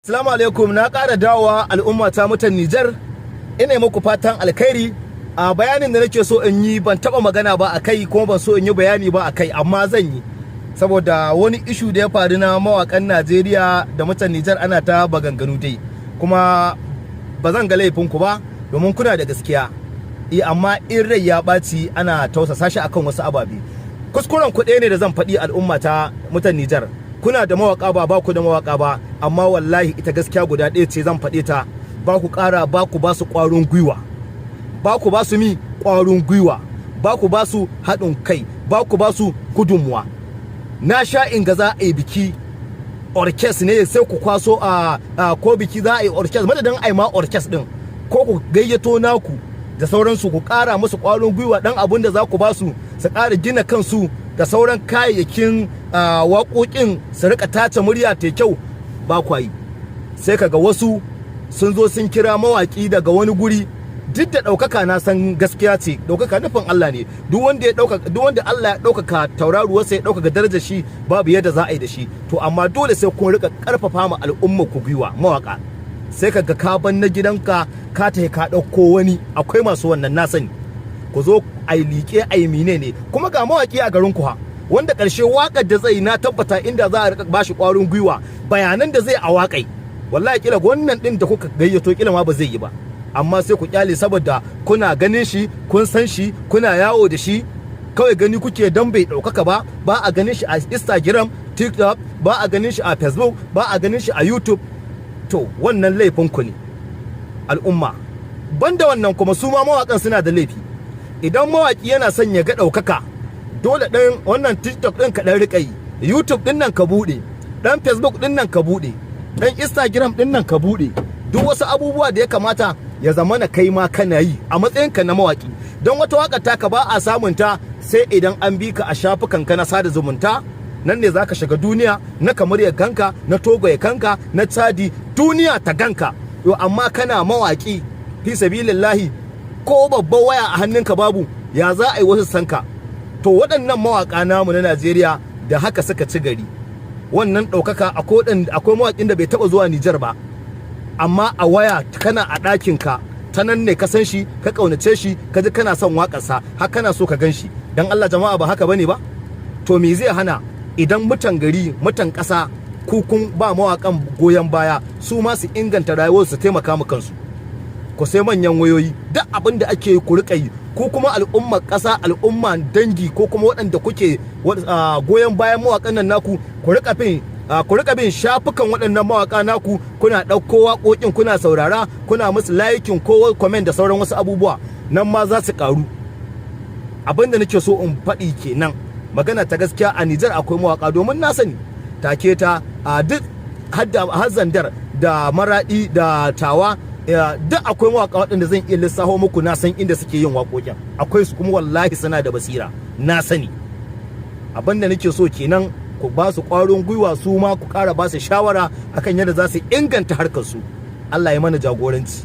Assalamu alaikum, na ƙara dawowa al'umma ta mutan Niger. Ina muku fatan alkhairi. A bayanin da nake so in yi ban taba magana ba akai kuma ban so in yi bayani ba akai, amma zan yi saboda wani ishu da ya faru na mawakan Najeriya da mutan Niger ana ta baganganu dai. Kuma ba zan ga laifin ku ba domin kuna da gaskiya. Amma in rai ya ɓaci ana tausasa shi akan wasu ababe. Kuskuren ku ɗaya ne da zan faɗi al'umma ta mutan Niger. Kuna da mawaka ba ku da mawaka ba, amma wallahi ita gaskiya guda ɗaya ce zan faɗe ta. Ba ku ƙara ba ku ba su ƙwarin gwiwa, ba ku ba su ƙwarin gwiwa, ba ku ba su haɗin kai, ba ku ba su gudunmuwa. Na sha in ga za a yi biki orkes ne sai ku kwaso ko biki za a yi orkes madadin a yi ma orkes ɗin, ko ku gayyato naku da sauransu ku ƙara musu ƙwarin gwiwa ɗan abin da za ku ba su ƙara gina kansu da sauran kayayyakin waƙoƙin su rika tace murya ta kyau. Ba kwa yi, sai kaga wasu sun zo sun kira mawaƙi daga wani guri. Duk da ɗaukaka na san gaskiya ce, ɗaukaka nufin Allah ne. Duk wanda Allah ya ɗaukaka tauraruwarsa ya ɗaukaka darajar shi babu yadda za a yi da shi. To amma dole sai kun rika ƙarfafa ma al'umma ku gwiwa mawaƙa. Sai kaga ka ban na gidanka ka tafi ka ɗauko wani, akwai masu wannan na sani. Ku zo a yi liƙe a yi mine ne, kuma ga mawaƙi a garin ku ha, wanda ƙarshe waƙar da zai na tabbata inda za a rika bashi ƙwarin gwiwa bayanan da zai a waƙai, wallahi kila wannan ɗin da kuka gayyato kila ma ba zai yi ba. Amma sai ku kyale saboda kuna ganin shi, kun san shi, kuna yawo da shi, kawai gani kuke dan bai ɗaukaka ba. Ba a ganin shi a Instagram, TikTok, ba a ganin shi a Facebook, ba a ganin shi a YouTube. To wannan laifin ku ne al'umma. Banda wannan kuma su ma mawaƙan suna da laifi. Idan mawaƙi yana son ya ga ɗaukaka, dole ɗan wannan TikTok ɗin ka ɗan riƙa yi, YouTube ɗin nan ka buɗe, ɗan Facebook ɗin nan ka buɗe, ɗan Instagram ɗin nan ka buɗe. Duk wasu abubuwa da ya kamata ya zama na kai ma kana yi a matsayinka na mawaƙi. Don wata waƙar taka ba a samun ta sai idan an bi ka a shafukan ka na sada zumunta. Nan ne za ka shiga duniya na kamar ya ganka, na Togo ya kanka, na Chadi, duniya ta ganka. Yo amma kana mawaƙi fi sabilillahi, ko babban waya a hannunka babu, ya za a yi wasu sanka. To waɗannan mawaƙa namu na Najeriya da haka suka ci gari. Wannan ɗaukaka akwai mawaƙin da bai taɓa zuwa Nijar ba, amma a waya kana a ɗakinka ta nan ne ka san shi, ka ƙaunace shi, ka ji kana son waƙarsa, har kana so ka gan shi. Dan Allah jama'a ba haka bane ba? To me zai hana idan mutan gari, mutan ƙasa, kun ba mawaƙan goyon baya, su ma su inganta rayuwarsu su taimaka mu kansu. Ku sai manyan wayoyi, duk abin da ake yi ku riƙa yi. Ko kuma al'ummar ƙasa, al'umma dangi, ko kuma waɗanda kuke goyon bayan mawaƙan nan naku, ku riƙa bin shafukan waɗannan mawaƙa naku, kuna ɗauko waƙoƙin kuna saurara, kuna musu laikin ko comment da sauran wasu abubuwa, nan ma za su ƙaru. Abin da nake so in faɗi kenan, magana ta gaskiya a Nijar akwai mawaƙa, domin na sani take ta duk har Zandar da Maraɗi da Tawa. Duk akwai mawaƙa waɗanda zan iya lissaho muku, na san inda suke yin waƙoƙin, akwai su kuma wallahi suna da basira, na sani. Abin da nake so kenan, ku ba su ƙwarin gwiwa, su ma ku ƙara ba su shawara akan yadda za su inganta harkar su. Allah ya mana jagoranci.